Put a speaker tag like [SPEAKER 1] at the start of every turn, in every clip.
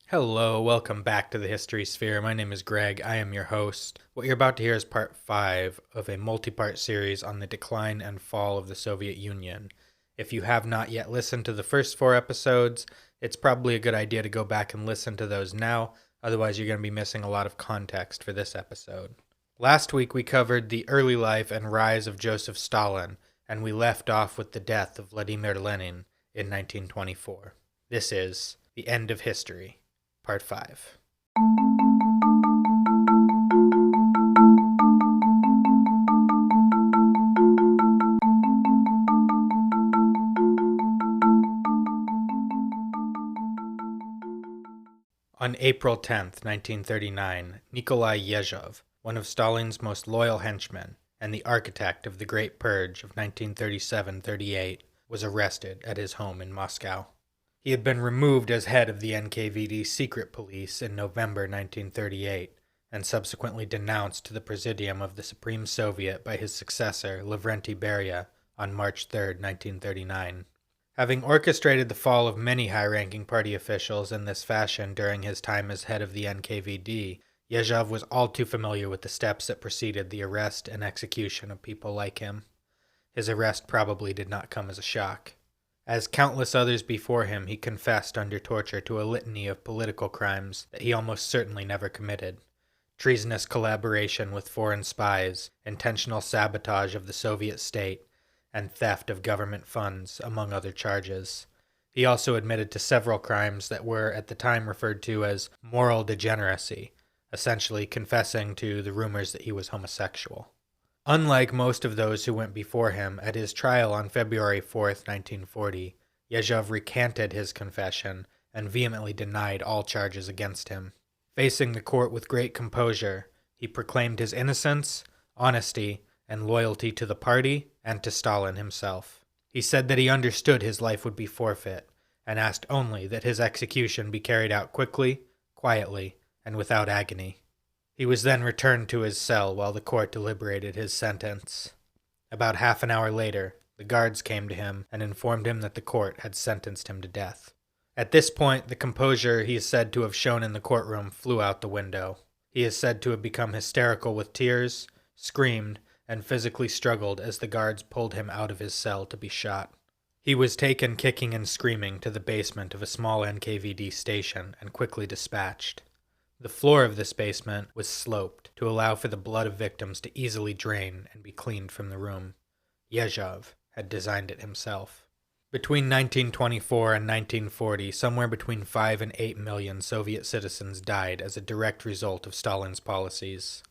[SPEAKER 1] Hello, welcome back to the History Sphere. My name is Greg. I am your host. What you're about to hear is part 5 of a multi-part series on the decline and fall of the Soviet Union. If you have not yet listened to the first 4 episodes, it's probably a good idea to go back and listen to those now, otherwise you're going to be missing a lot of context for this episode. Last week we covered the early life and rise of Joseph Stalin, and we left off with the death of Vladimir Lenin in 1924. This is The End of History. Part 5. On April 10th, 1939, Nikolai Yezhov, one of Stalin's most loyal henchmen and the architect of the Great Purge of 1937-38, was arrested at his home in Moscow. He had been removed as head of the NKVD secret police in November 1938 and subsequently denounced to the Presidium of the Supreme Soviet by his successor, Lavrenti Beria, on March 3, 1939. Having orchestrated the fall of many high-ranking party officials in this fashion during his time as head of the NKVD, Yezhov was all too familiar with the steps that preceded the arrest and execution of people like him. His arrest probably did not come as a shock. As countless others before him, he confessed under torture to a litany of political crimes that he almost certainly never committed: treasonous collaboration with foreign spies, intentional sabotage of the Soviet state, and theft of government funds, among other charges. He also admitted to several crimes that were at the time referred to as moral degeneracy, essentially confessing to the rumors that he was homosexual. Unlike most of those who went before him, at his trial on February 4th, 1940, Yezhov recanted his confession and vehemently denied all charges against him. Facing the court with great composure, he proclaimed his innocence, honesty, and loyalty to the party and to Stalin himself. He said that he understood his life would be forfeit, and asked only that his execution be carried out quickly, quietly, and without agony. He was then returned to his cell while the court deliberated his sentence. About half an hour later, the guards came to him and informed him that the court had sentenced him to death. At this point, the composure he is said to have shown in the courtroom flew out the window. He is said to have become hysterical with tears, screamed, and physically struggled as the guards pulled him out of his cell to be shot. He was taken kicking and screaming to the basement of a small NKVD station and quickly dispatched. The floor of this basement was sloped to allow for the blood of victims to easily drain and be cleaned from the room. Yezhov had designed it himself. Between 1924 and 1940, somewhere between 5 and 8 million Soviet citizens died as a direct result of Stalin's policies.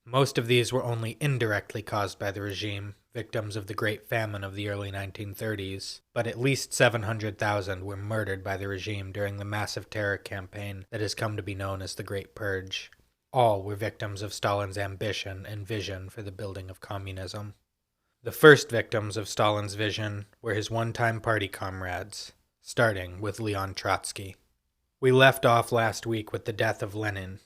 [SPEAKER 1] Most of these were only indirectly caused by the regime, victims of the Great Famine of the early 1930s, but at least 700,000 were murdered by the regime during the massive terror campaign that has come to be known as the Great Purge. All were victims of Stalin's ambition and vision for the building of communism. The first victims of Stalin's vision were his one-time party comrades, starting with Leon Trotsky. We left off last week with the death of Lenin.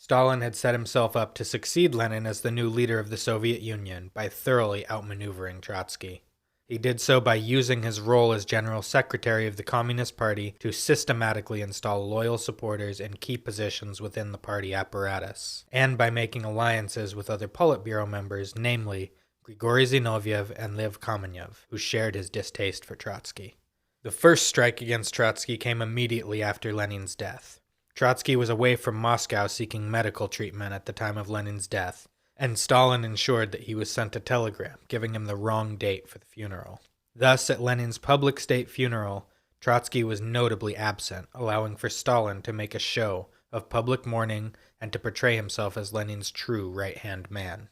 [SPEAKER 1] Stalin had set himself up to succeed Lenin as the new leader of the Soviet Union by thoroughly outmaneuvering Trotsky. He did so by using his role as General Secretary of the Communist Party to systematically install loyal supporters in key positions within the party apparatus, and by making alliances with other Politburo members, namely Grigory Zinoviev and Lev Kamenev, who shared his distaste for Trotsky. The first strike against Trotsky came immediately after Lenin's death. Trotsky was away from Moscow seeking medical treatment at the time of Lenin's death, and Stalin ensured that he was sent a telegram giving him the wrong date for the funeral. Thus, at Lenin's public state funeral, Trotsky was notably absent, allowing for Stalin to make a show of public mourning and to portray himself as Lenin's true right-hand man.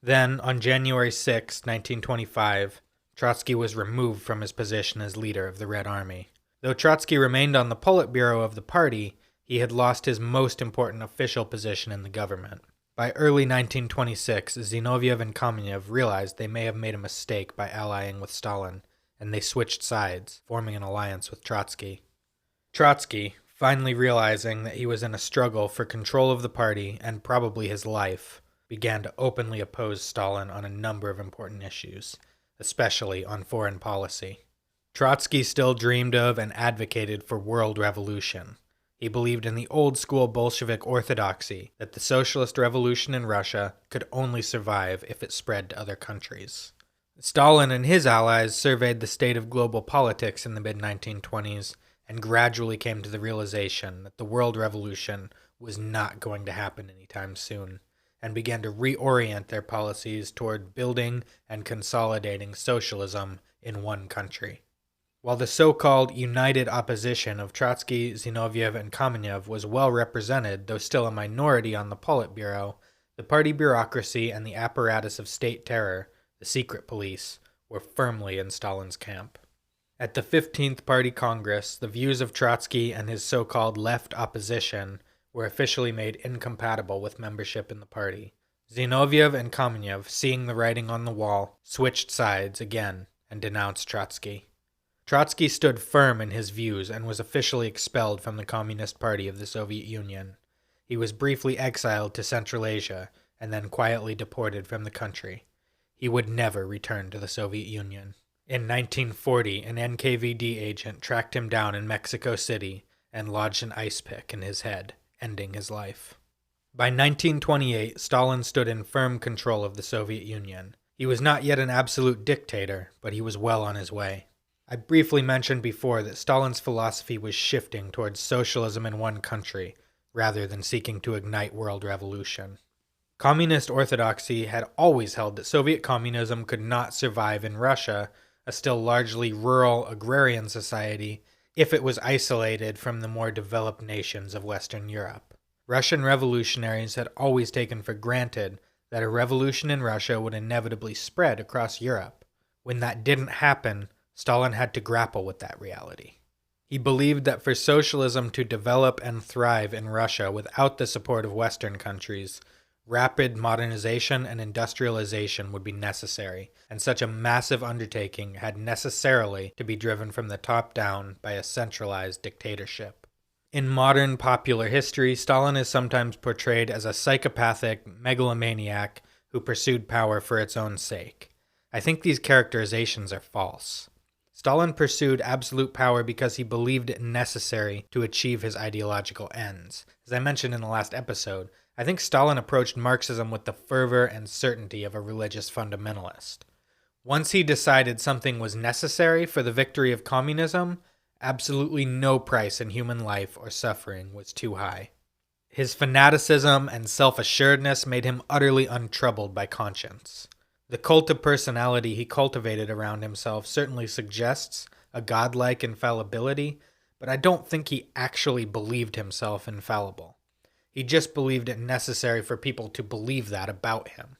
[SPEAKER 1] Then, on January 6, 1925, Trotsky was removed from his position as leader of the Red Army. Though Trotsky remained on the Politburo of the party, he had lost his most important official position in the government. By early 1926, Zinoviev and Kamenev realized they may have made a mistake by allying with Stalin, and they switched sides, forming an alliance with Trotsky. Trotsky, finally realizing that he was in a struggle for control of the party and probably his life, began to openly oppose Stalin on a number of important issues, especially on foreign policy. Trotsky still dreamed of and advocated for world revolution. He believed in the old-school Bolshevik orthodoxy that the socialist revolution in Russia could only survive if it spread to other countries. Stalin and his allies surveyed the state of global politics in the mid-1920s and gradually came to the realization that the world revolution was not going to happen anytime soon, and began to reorient their policies toward building and consolidating socialism in one country. While the so-called united opposition of Trotsky, Zinoviev, and Kamenev was well represented, though still a minority on the Politburo, the party bureaucracy and the apparatus of state terror, the secret police, were firmly in Stalin's camp. At the 15th Party Congress, the views of Trotsky and his so-called left opposition were officially made incompatible with membership in the party. Zinoviev and Kamenev, seeing the writing on the wall, switched sides again and denounced Trotsky. Trotsky stood firm in his views and was officially expelled from the Communist Party of the Soviet Union. He was briefly exiled to Central Asia and then quietly deported from the country. He would never return to the Soviet Union. In 1940, an NKVD agent tracked him down in Mexico City and lodged an ice pick in his head, ending his life. By 1928, Stalin stood in firm control of the Soviet Union. He was not yet an absolute dictator, but he was well on his way. I briefly mentioned before that Stalin's philosophy was shifting towards socialism in one country, rather than seeking to ignite world revolution. Communist orthodoxy had always held that Soviet communism could not survive in Russia, a still largely rural agrarian society, if it was isolated from the more developed nations of Western Europe. Russian revolutionaries had always taken for granted that a revolution in Russia would inevitably spread across Europe. When that didn't happen, Stalin had to grapple with that reality. He believed that for socialism to develop and thrive in Russia without the support of Western countries, rapid modernization and industrialization would be necessary, and such a massive undertaking had necessarily to be driven from the top down by a centralized dictatorship. In modern popular history, Stalin is sometimes portrayed as a psychopathic megalomaniac who pursued power for its own sake. I think these characterizations are false. Stalin pursued absolute power because he believed it necessary to achieve his ideological ends. As I mentioned in the last episode, I think Stalin approached Marxism with the fervor and certainty of a religious fundamentalist. Once he decided something was necessary for the victory of communism, absolutely no price in human life or suffering was too high. His fanaticism and self-assuredness made him utterly untroubled by conscience. The cult of personality he cultivated around himself certainly suggests a godlike infallibility, but I don't think he actually believed himself infallible. He just believed it necessary for people to believe that about him.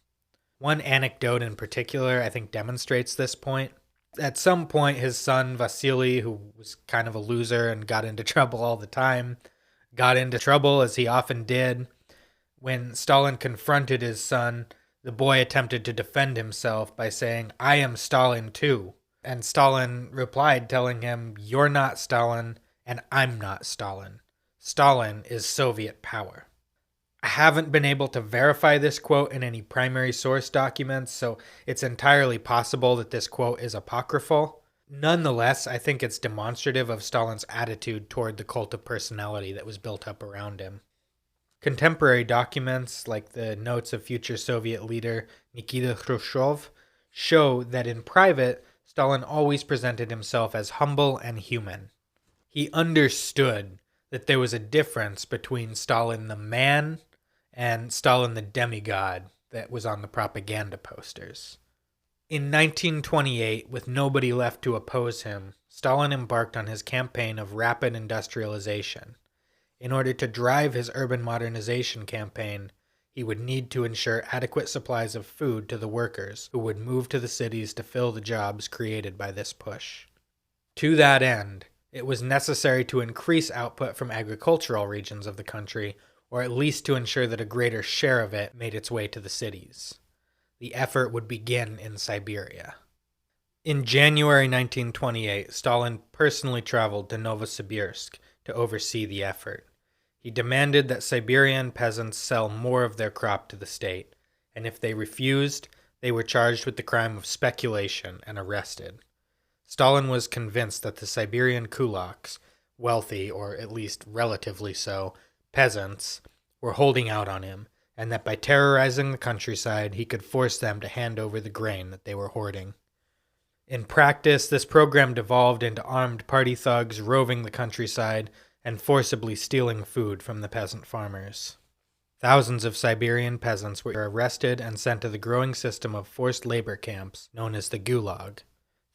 [SPEAKER 1] One anecdote in particular I think demonstrates this point. At some point, his son Vasily, who was kind of a loser and got into trouble all the time, got into trouble as he often did. When Stalin confronted his son, the boy attempted to defend himself by saying, "I am Stalin too." And Stalin replied telling him, "You're not Stalin, and I'm not Stalin. Stalin is Soviet power." I haven't been able to verify this quote in any primary source documents, so it's entirely possible that this quote is apocryphal. Nonetheless, I think it's demonstrative of Stalin's attitude toward the cult of personality that was built up around him. Contemporary documents, like the notes of future Soviet leader Nikita Khrushchev, show that in private, Stalin always presented himself as humble and human. He understood that there was a difference between Stalin the man and Stalin the demigod that was on the propaganda posters. In 1928, with nobody left to oppose him, Stalin embarked on his campaign of rapid industrialization. In order to drive his urban modernization campaign, he would need to ensure adequate supplies of food to the workers who would move to the cities to fill the jobs created by this push. To that end, it was necessary to increase output from agricultural regions of the country, or at least to ensure that a greater share of it made its way to the cities. The effort would begin in Siberia. In January 1928, Stalin personally traveled to Novosibirsk to oversee the effort. He demanded that Siberian peasants sell more of their crop to the state, and if they refused, they were charged with the crime of speculation and arrested. Stalin was convinced that the Siberian kulaks wealthy, or at least relatively so, peasants were holding out on him, and that by terrorizing the countryside, he could force them to hand over the grain that they were hoarding. In practice, this program devolved into armed party thugs roving the countryside and forcibly stealing food from the peasant farmers. Thousands of Siberian peasants were arrested and sent to the growing system of forced labor camps known as the Gulag.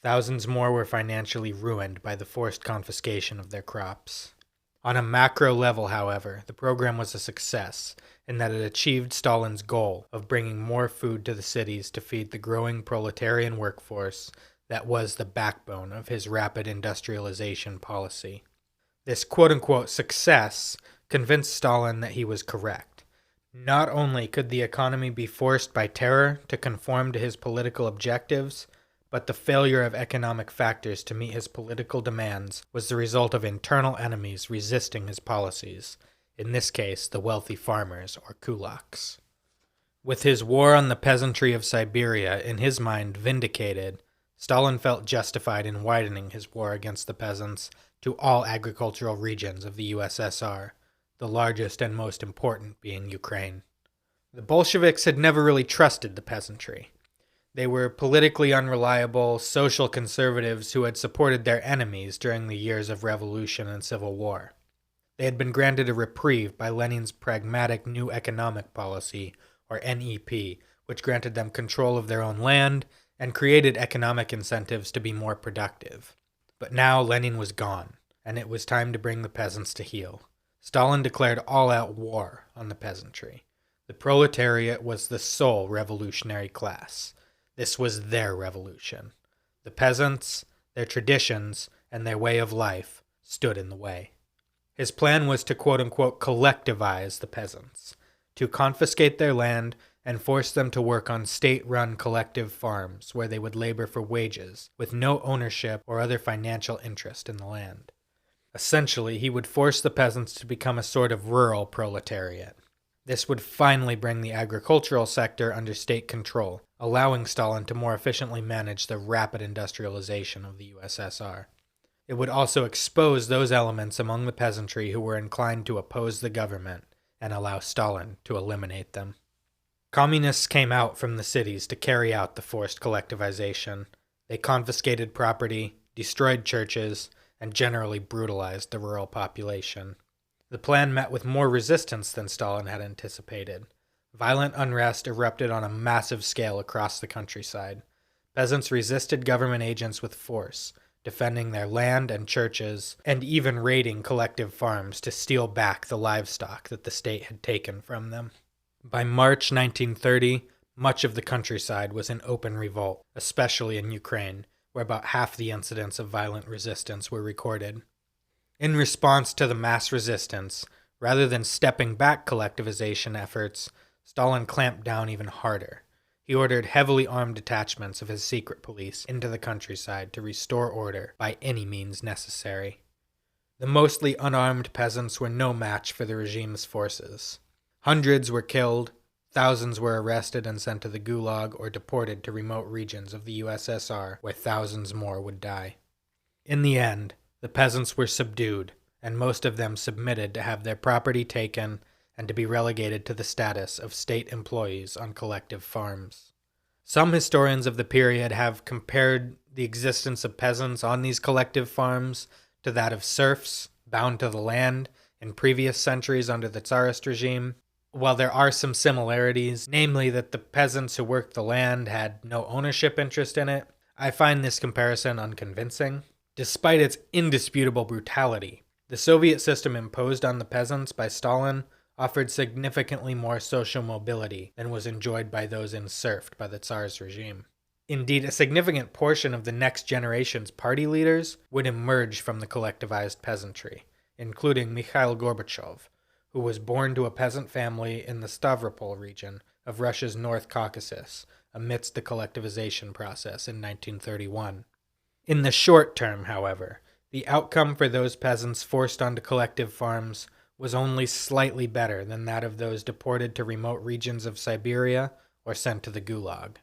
[SPEAKER 1] Thousands more were financially ruined by the forced confiscation of their crops. On a macro level, however, the program was a success in that it achieved Stalin's goal of bringing more food to the cities to feed the growing proletarian workforce that was the backbone of his rapid industrialization policy. This quote-unquote success convinced Stalin that he was correct. Not only could the economy be forced by terror to conform to his political objectives, but the failure of economic factors to meet his political demands was the result of internal enemies resisting his policies, in this case the wealthy farmers or kulaks. With his war on the peasantry of Siberia in his mind vindicated, Stalin felt justified in widening his war against the peasants to all agricultural regions of the USSR, the largest and most important being Ukraine. The Bolsheviks had never really trusted the peasantry. They were politically unreliable, social conservatives who had supported their enemies during the years of revolution and civil war. They had been granted a reprieve by Lenin's pragmatic New Economic Policy, or NEP, which granted them control of their own land and created economic incentives to be more productive. But now Lenin was gone, and it was time to bring the peasants to heel. Stalin declared all-out war on the peasantry. The proletariat was the sole revolutionary class. This was their revolution. The peasants, their traditions, and their way of life stood in the way. His plan was to quote-unquote collectivize the peasants, to confiscate their land and force them to work on state-run collective farms where they would labor for wages with no ownership or other financial interest in the land. Essentially, he would force the peasants to become a sort of rural proletariat. This would finally bring the agricultural sector under state control, allowing Stalin to more efficiently manage the rapid industrialization of the USSR. It would also expose those elements among the peasantry who were inclined to oppose the government and allow Stalin to eliminate them. Communists came out from the cities to carry out the forced collectivization. They confiscated property, destroyed churches, and generally brutalized the rural population. The plan met with more resistance than Stalin had anticipated. Violent unrest erupted on a massive scale across the countryside. Peasants resisted government agents with force, defending their land and churches, and even raiding collective farms to steal back the livestock that the state had taken from them. By March 1930, much of the countryside was in open revolt, especially in Ukraine, where about half the incidents of violent resistance were recorded. In response to the mass resistance, rather than stepping back collectivization efforts, Stalin clamped down even harder. He ordered heavily armed detachments of his secret police into the countryside to restore order by any means necessary. The mostly unarmed peasants were no match for the regime's forces. Hundreds were killed, thousands were arrested and sent to the Gulag or deported to remote regions of the USSR, where thousands more would die. In the end, the peasants were subdued, and most of them submitted to have their property taken and to be relegated to the status of state employees on collective farms. Some historians of the period have compared the existence of peasants on these collective farms to that of serfs bound to the land in previous centuries under the Tsarist regime. While there are some similarities, namely that the peasants who worked the land had no ownership interest in it, I find this comparison unconvincing. Despite its indisputable brutality, the Soviet system imposed on the peasants by Stalin offered significantly more social mobility than was enjoyed by those enserfed by the Tsar's regime. Indeed, a significant portion of the next generation's party leaders would emerge from the collectivized peasantry, including Mikhail Gorbachev, who was born to a peasant family in the Stavropol region of Russia's North Caucasus amidst the collectivization process in 1931. In the short term, however, the outcome for those peasants forced onto collective farms was only slightly better than that of those deported to remote regions of Siberia or sent to the Gulag.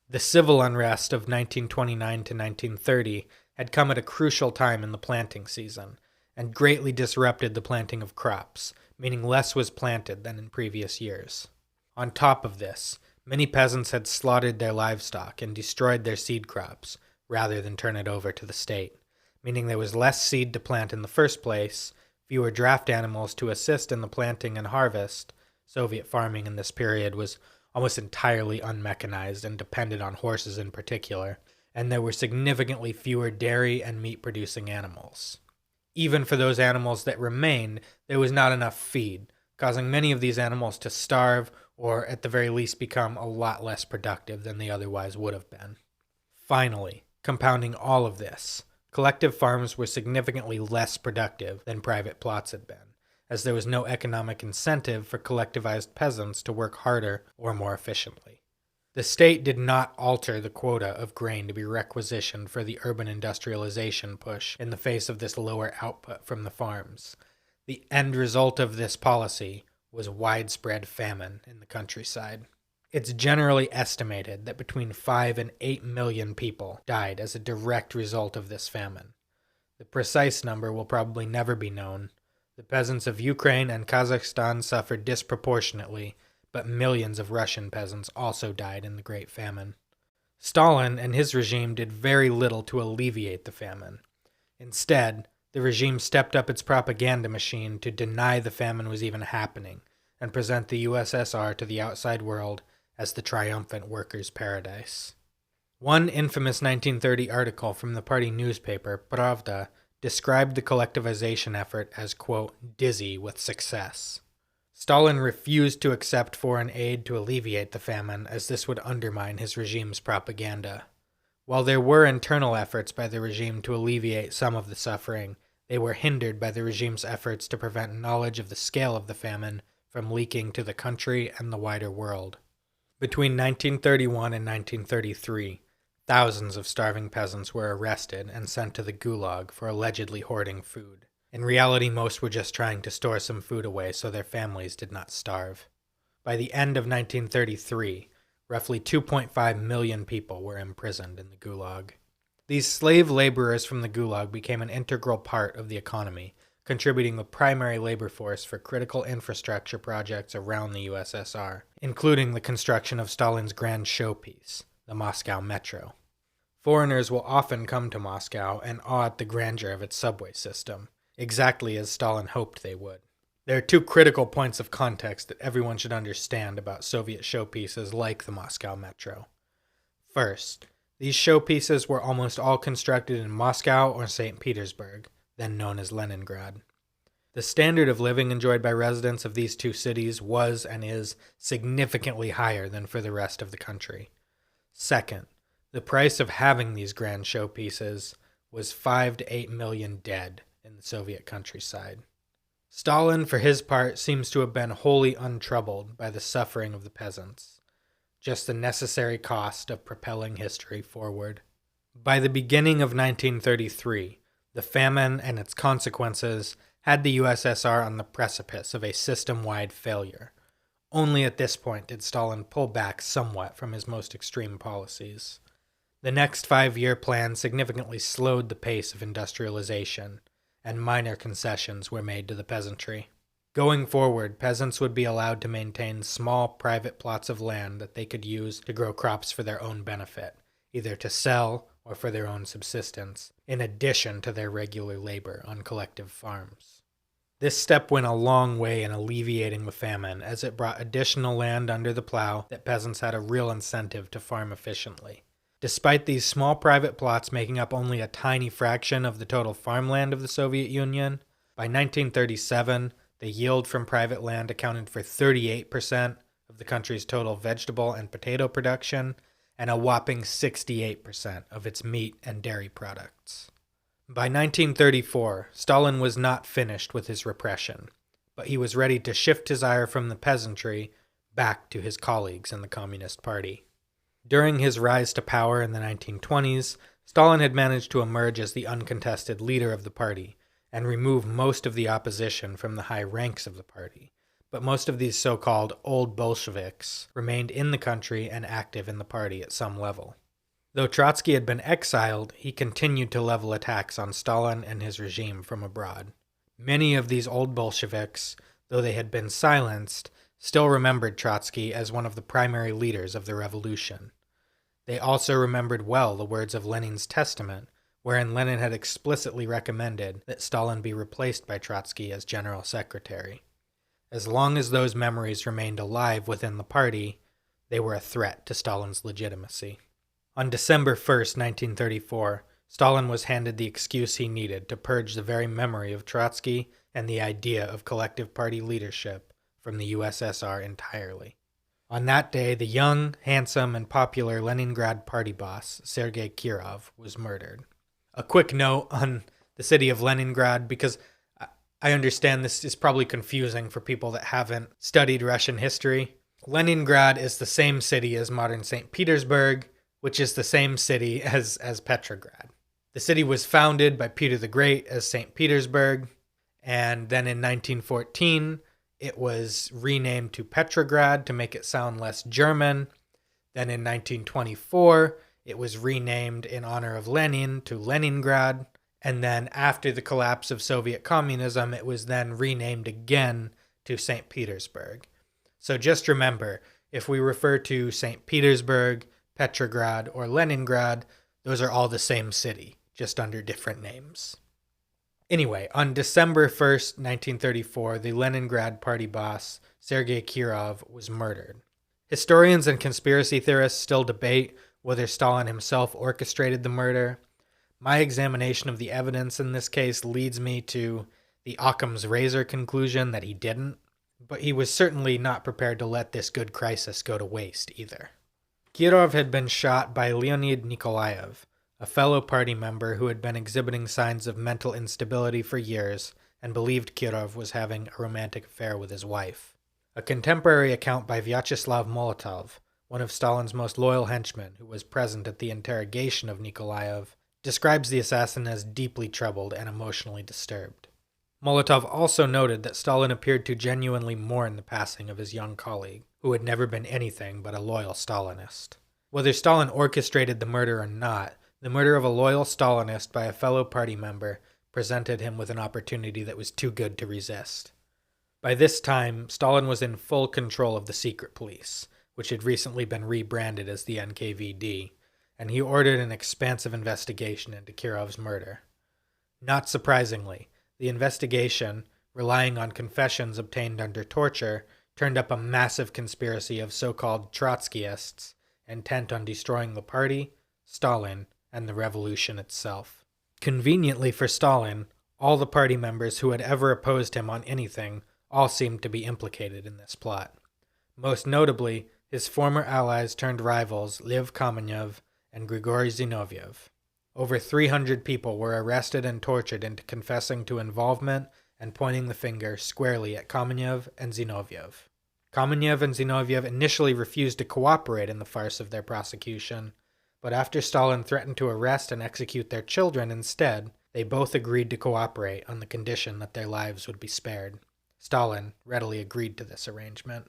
[SPEAKER 1] The civil unrest of 1929 to 1930 had come at a crucial time in the planting season, and greatly disrupted the planting of crops, meaning less was planted than in previous years. On top of this, many peasants had slaughtered their livestock and destroyed their seed crops, rather than turn it over to the state, meaning there was less seed to plant in the first place, fewer draft animals to assist in the planting and harvest. Soviet farming in this period was almost entirely unmechanized and depended on horses in particular, and there were significantly fewer dairy and meat-producing animals. Even for those animals that remained, there was not enough feed, causing many of these animals to starve or at the very least become a lot less productive than they otherwise would have been. Finally, compounding all of this, collective farms were significantly less productive than private plots had been, as there was no economic incentive for collectivized peasants to work harder or more efficiently. The state did not alter the quota of grain to be requisitioned for the urban industrialization push in the face of this lower output from the farms. The end result of this policy was widespread famine in the countryside. It's generally estimated that between 5 and 8 million people died as a direct result of this famine. The precise number will probably never be known. The peasants of Ukraine and Kazakhstan suffered disproportionately, but millions of Russian peasants also died in the Great Famine. Stalin and his regime did very little to alleviate the famine. Instead, the regime stepped up its propaganda machine to deny the famine was even happening and present the USSR to the outside world as the triumphant workers' paradise. One infamous 1930 article from the party newspaper, Pravda, described the collectivization effort as, quote, dizzy with success. Stalin refused to accept foreign aid to alleviate the famine, as this would undermine his regime's propaganda. While there were internal efforts by the regime to alleviate some of the suffering, they were hindered by the regime's efforts to prevent knowledge of the scale of the famine from leaking to the country and the wider world. Between 1931 and 1933, thousands of starving peasants were arrested and sent to the Gulag for allegedly hoarding food. In reality, most were just trying to store some food away so their families did not starve. By the end of 1933, roughly 2.5 million people were imprisoned in the Gulag. These slave laborers from the Gulag became an integral part of the economy, contributing the primary labor force for critical infrastructure projects around the USSR, including the construction of Stalin's grand showpiece, the Moscow Metro. Foreigners will often come to Moscow and awe at the grandeur of its subway system, exactly as Stalin hoped they would. There are two critical points of context that everyone should understand about Soviet showpieces like the Moscow Metro. First, these showpieces were almost all constructed in Moscow or St. Petersburg, then known as Leningrad. The standard of living enjoyed by residents of these two cities was and is significantly higher than for the rest of the country. Second, the price of having these grand showpieces was 5 to 8 million dead in the Soviet countryside. Stalin, for his part, seems to have been wholly untroubled by the suffering of the peasants, just the necessary cost of propelling history forward. By the beginning of 1933, the famine and its consequences had the USSR on the precipice of a system-wide failure. Only at this point did Stalin pull back somewhat from his most extreme policies. The next 5-year plan significantly slowed the pace of industrialization, and minor concessions were made to the peasantry. Going forward, peasants would be allowed to maintain small private plots of land that they could use to grow crops for their own benefit, either to sell or for their own subsistence, in addition to their regular labor on collective farms. This step went a long way in alleviating the famine, as it brought additional land under the plow that peasants had a real incentive to farm efficiently. Despite these small private plots making up only a tiny fraction of the total farmland of the Soviet Union, by 1937, the yield from private land accounted for 38% of the country's total vegetable and potato production, and a whopping 68% of its meat and dairy products. By 1934, Stalin was not finished with his repression, but he was ready to shift his ire from the peasantry back to his colleagues in the Communist Party. During his rise to power in the 1920s, Stalin had managed to emerge as the uncontested leader of the party and remove most of the opposition from the high ranks of the party. But most of these so-called old Bolsheviks remained in the country and active in the party at some level. Though Trotsky had been exiled, he continued to level attacks on Stalin and his regime from abroad. Many of these old Bolsheviks, though they had been silenced, still remembered Trotsky as one of the primary leaders of the revolution. They also remembered well the words of Lenin's testament, wherein Lenin had explicitly recommended that Stalin be replaced by Trotsky as general secretary. As long as those memories remained alive within the party, they were a threat to Stalin's legitimacy. On December 1st, 1934, Stalin was handed the excuse he needed to purge the very memory of Trotsky and the idea of collective party leadership from the USSR entirely. On that day, the young, handsome, and popular Leningrad party boss, Sergei Kirov, was murdered. A quick note on the city of Leningrad, because I understand this is probably confusing for people that haven't studied Russian history. Leningrad is the same city as modern St. Petersburg, which is the same city as Petrograd. The city was founded by Peter the Great as St. Petersburg, and then in 1914, it was renamed to Petrograd to make it sound less German. Then in 1924, it was renamed in honor of Lenin to Leningrad. And then after the collapse of Soviet communism, it was then renamed again to St. Petersburg. So just remember, if we refer to St. Petersburg, Petrograd, or Leningrad, those are all the same city, just under different names. Anyway, on December 1st, 1934, the Leningrad party boss, Sergei Kirov, was murdered. Historians and conspiracy theorists still debate whether Stalin himself orchestrated the murder. My examination of the evidence in this case leads me to the Occam's razor conclusion that he didn't, but he was certainly not prepared to let this good crisis go to waste either. Kirov had been shot by Leonid Nikolaev, a fellow party member who had been exhibiting signs of mental instability for years and believed Kirov was having a romantic affair with his wife. A contemporary account by Vyacheslav Molotov, one of Stalin's most loyal henchmen who was present at the interrogation of Nikolaev, describes the assassin as deeply troubled and emotionally disturbed. Molotov also noted that Stalin appeared to genuinely mourn the passing of his young colleague, who had never been anything but a loyal Stalinist. Whether Stalin orchestrated the murder or not, the murder of a loyal Stalinist by a fellow party member presented him with an opportunity that was too good to resist. By this time, Stalin was in full control of the secret police, which had recently been rebranded as the NKVD, and he ordered an expansive investigation into Kirov's murder. Not surprisingly, the investigation, relying on confessions obtained under torture, turned up a massive conspiracy of so-called Trotskyists intent on destroying the party, Stalin, and the revolution itself. Conveniently for Stalin, all the party members who had ever opposed him on anything all seemed to be implicated in this plot. Most notably, his former allies turned rivals Lev Kamenev and Grigory Zinoviev. Over 300 people were arrested and tortured into confessing to involvement and pointing the finger squarely at Kamenev and Zinoviev. Kamenev and Zinoviev initially refused to cooperate in the farce of their prosecution, but after Stalin threatened to arrest and execute their children instead, they both agreed to cooperate on the condition that their lives would be spared. Stalin readily agreed to this arrangement.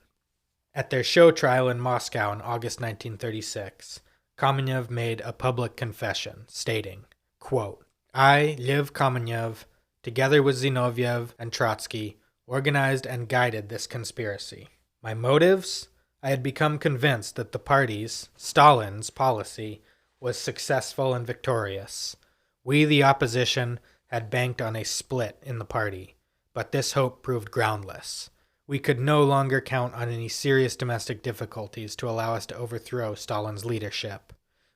[SPEAKER 1] At their show trial in Moscow in August 1936, Kamenev made a public confession, stating, quote, "I, Lev Kamenev, together with Zinoviev and Trotsky, organized and guided this conspiracy. My motives? I had become convinced that the party's, Stalin's, policy was successful and victorious. We, the opposition, had banked on a split in the party, but this hope proved groundless. We could no longer count on any serious domestic difficulties to allow us to overthrow Stalin's leadership.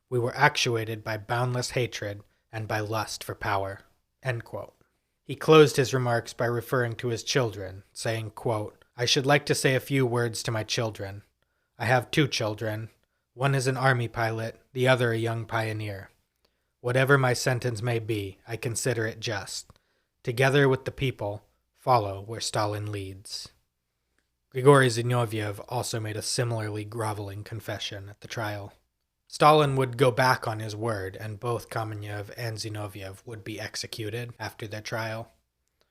[SPEAKER 1] We were actuated by boundless hatred and by lust for power." End quote. He closed his remarks by referring to his children, saying, quote, "I should like to say a few words to my children. I have 2 children. One is an army pilot, the other a young pioneer. Whatever my sentence may be, I consider it just. Together with the people, follow where Stalin leads." Grigory Zinoviev also made a similarly groveling confession at the trial. Stalin would go back on his word, and both Kamenev and Zinoviev would be executed after their trial.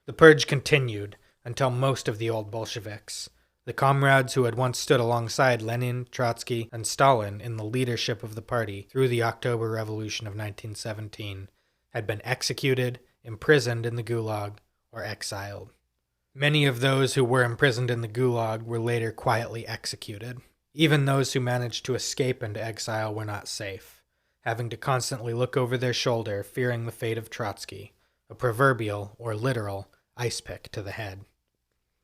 [SPEAKER 1] The purge continued until most of the old Bolsheviks, the comrades who had once stood alongside Lenin, Trotsky, and Stalin in the leadership of the party through the October Revolution of 1917, had been executed, imprisoned in the Gulag, or exiled. Many of those who were imprisoned in the Gulag were later quietly executed. Even those who managed to escape into exile were not safe, having to constantly look over their shoulder, fearing the fate of Trotsky, a proverbial, or literal, ice pick to the head.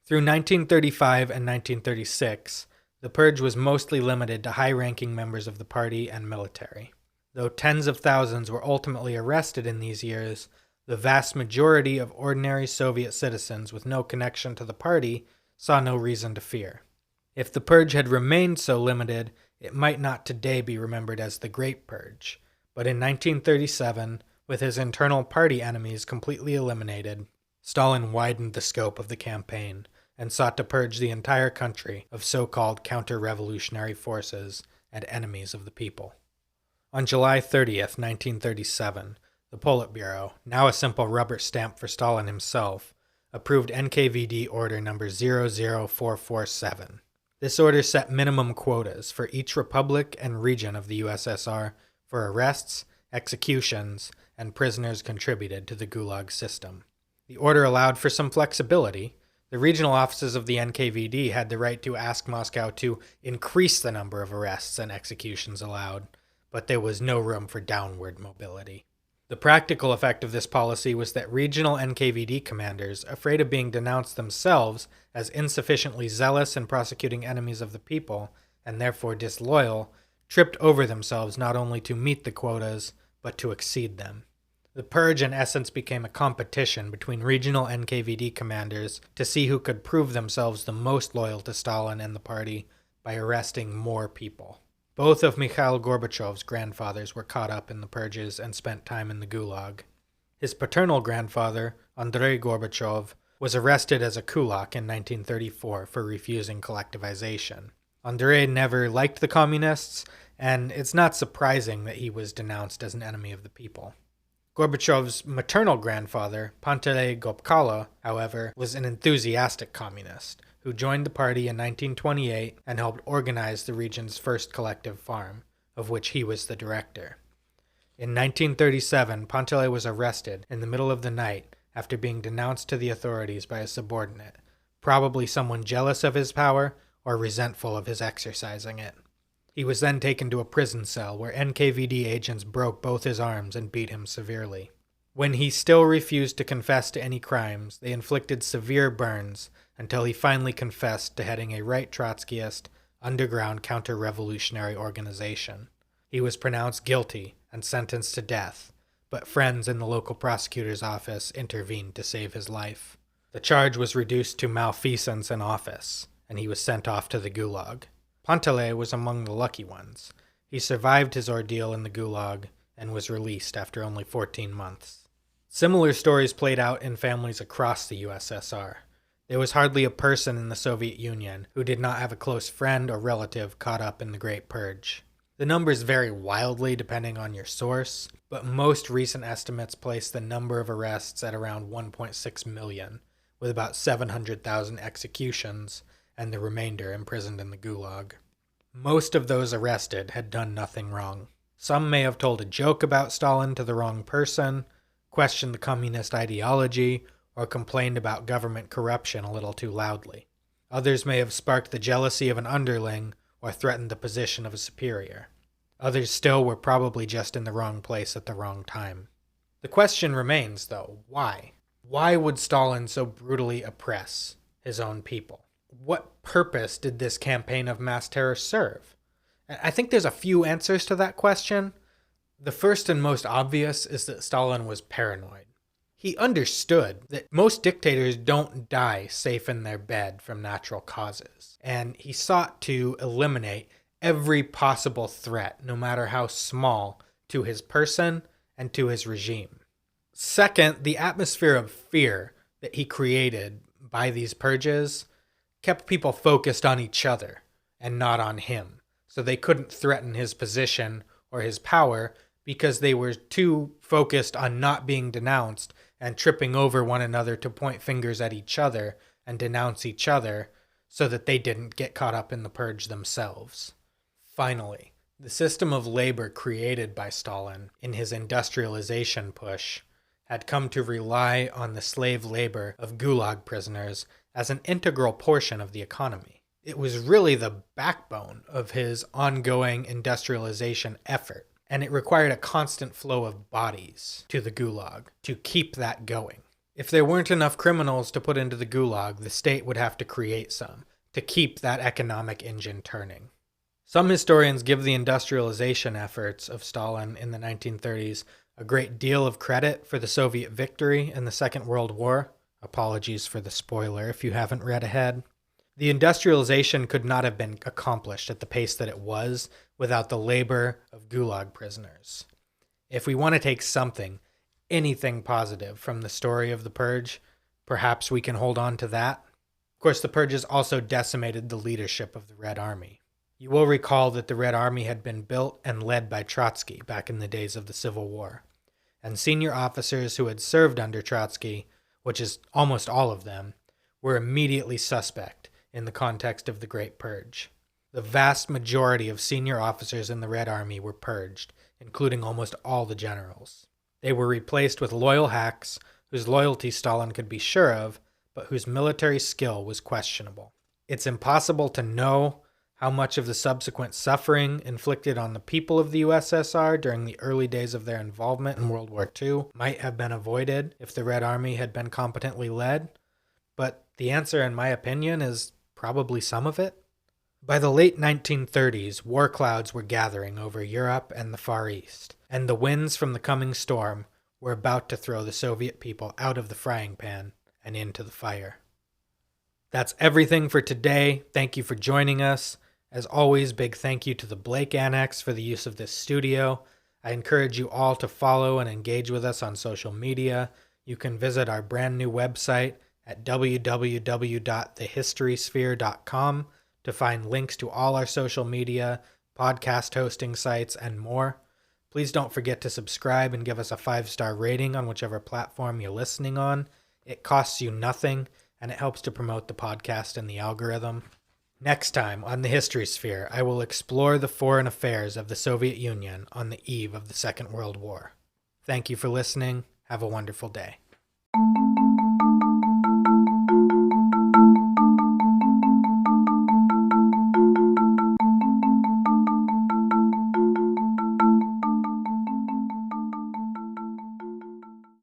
[SPEAKER 1] Through 1935 and 1936, the purge was mostly limited to high-ranking members of the party and military. Though tens of thousands were ultimately arrested in these years, the vast majority of ordinary Soviet citizens with no connection to the party saw no reason to fear. If the purge had remained so limited, it might not today be remembered as the Great Purge, but in 1937, with his internal party enemies completely eliminated, Stalin widened the scope of the campaign and sought to purge the entire country of so-called counter-revolutionary forces and enemies of the people. On July 30th, 1937, the Politburo, now a simple rubber stamp for Stalin himself, approved NKVD Order number 00447. This order set minimum quotas for each republic and region of the USSR for arrests, executions, and prisoners contributed to the Gulag system. The order allowed for some flexibility. The regional offices of the NKVD had the right to ask Moscow to increase the number of arrests and executions allowed, but there was no room for downward mobility. The practical effect of this policy was that regional NKVD commanders, afraid of being denounced themselves as insufficiently zealous in prosecuting enemies of the people, and therefore disloyal, tripped over themselves not only to meet the quotas, but to exceed them. The purge in essence became a competition between regional NKVD commanders to see who could prove themselves the most loyal to Stalin and the party by arresting more people. Both of Mikhail Gorbachev's grandfathers were caught up in the purges and spent time in the Gulag. His paternal grandfather, Andrei Gorbachev, was arrested as a kulak in 1934 for refusing collectivization. Andrei never liked the communists, and it's not surprising that he was denounced as an enemy of the people. Gorbachev's maternal grandfather, Panteley Gopkala, however, was an enthusiastic communist who joined the party in 1928 and helped organize the region's first collective farm, of which he was the director. In 1937, Panteley was arrested in the middle of the night after being denounced to the authorities by a subordinate, probably someone jealous of his power or resentful of his exercising it. He was then taken to a prison cell where NKVD agents broke both his arms and beat him severely. When he still refused to confess to any crimes, they inflicted severe burns until he finally confessed to heading a right Trotskyist, underground counter-revolutionary organization. He was pronounced guilty and sentenced to death, but friends in the local prosecutor's office intervened to save his life. The charge was reduced to malfeasance in office, and he was sent off to the Gulag. Panteley was among the lucky ones. He survived his ordeal in the Gulag and was released after only 14 months. Similar stories played out in families across the USSR. There was hardly a person in the Soviet Union who did not have a close friend or relative caught up in the Great Purge. The numbers vary wildly depending on your source, but most recent estimates place the number of arrests at around 1.6 million, with about 700,000 executions and the remainder imprisoned in the Gulag. Most of those arrested had done nothing wrong. Some may have told a joke about Stalin to the wrong person, questioned the communist ideology, or complained about government corruption a little too loudly. Others may have sparked the jealousy of an underling or threatened the position of a superior. Others still were probably just in the wrong place at the wrong time. The question remains, though, why? Why would Stalin so brutally oppress his own people? What purpose did this campaign of mass terror serve? I think there's a few answers to that question. The first and most obvious is that Stalin was paranoid. He understood that most dictators don't die safe in their bed from natural causes, and he sought to eliminate every possible threat, no matter how small, to his person and to his regime. Second, the atmosphere of fear that he created by these purges kept people focused on each other and not on him, so they couldn't threaten his position or his power because they were too focused on not being denounced and tripping over one another to point fingers at each other and denounce each other so that they didn't get caught up in the purge themselves. Finally, the system of labor created by Stalin in his industrialization push had come to rely on the slave labor of Gulag prisoners as an integral portion of the economy. It was really the backbone of his ongoing industrialization effort, and it required a constant flow of bodies to the Gulag to keep that going. If there weren't enough criminals to put into the Gulag, the state would have to create some to keep that economic engine turning. Some historians give the industrialization efforts of Stalin in the 1930s a great deal of credit for the Soviet victory in the Second World War. Apologies for the spoiler if you haven't read ahead. The industrialization could not have been accomplished at the pace that it was without the labor of Gulag prisoners. If we want to take anything positive from the story of the Purge, perhaps we can hold on to that. Of course, the Purges also decimated the leadership of the Red Army. You will recall that the Red Army had been built and led by Trotsky back in the days of the Civil War, and senior officers who had served under Trotsky, which is almost all of them, were immediately suspect in the context of the Great Purge. The vast majority of senior officers in the Red Army were purged, including almost all the generals. They were replaced with loyal hacks whose loyalty Stalin could be sure of, but whose military skill was questionable. It's impossible to know how much of the subsequent suffering inflicted on the people of the USSR during the early days of their involvement in World War II might have been avoided if the Red Army had been competently led, but the answer, in my opinion, is probably some of it. By the late 1930s, war clouds were gathering over Europe and the Far East, and the winds from the coming storm were about to throw the Soviet people out of the frying pan and into the fire. That's everything for today. Thank you for joining us. As always, big thank you to the Blake Annex for the use of this studio. I encourage you all to follow and engage with us on social media. You can visit our brand new website at www.thehistorysphere.com to find links to all our social media, podcast hosting sites, and more. Please don't forget to subscribe and give us a 5-star rating on whichever platform you're listening on. It costs you nothing, and it helps to promote the podcast in the algorithm. Next time on The History Sphere, I will explore the foreign affairs of the Soviet Union on the eve of the Second World War. Thank you for listening. Have a wonderful day.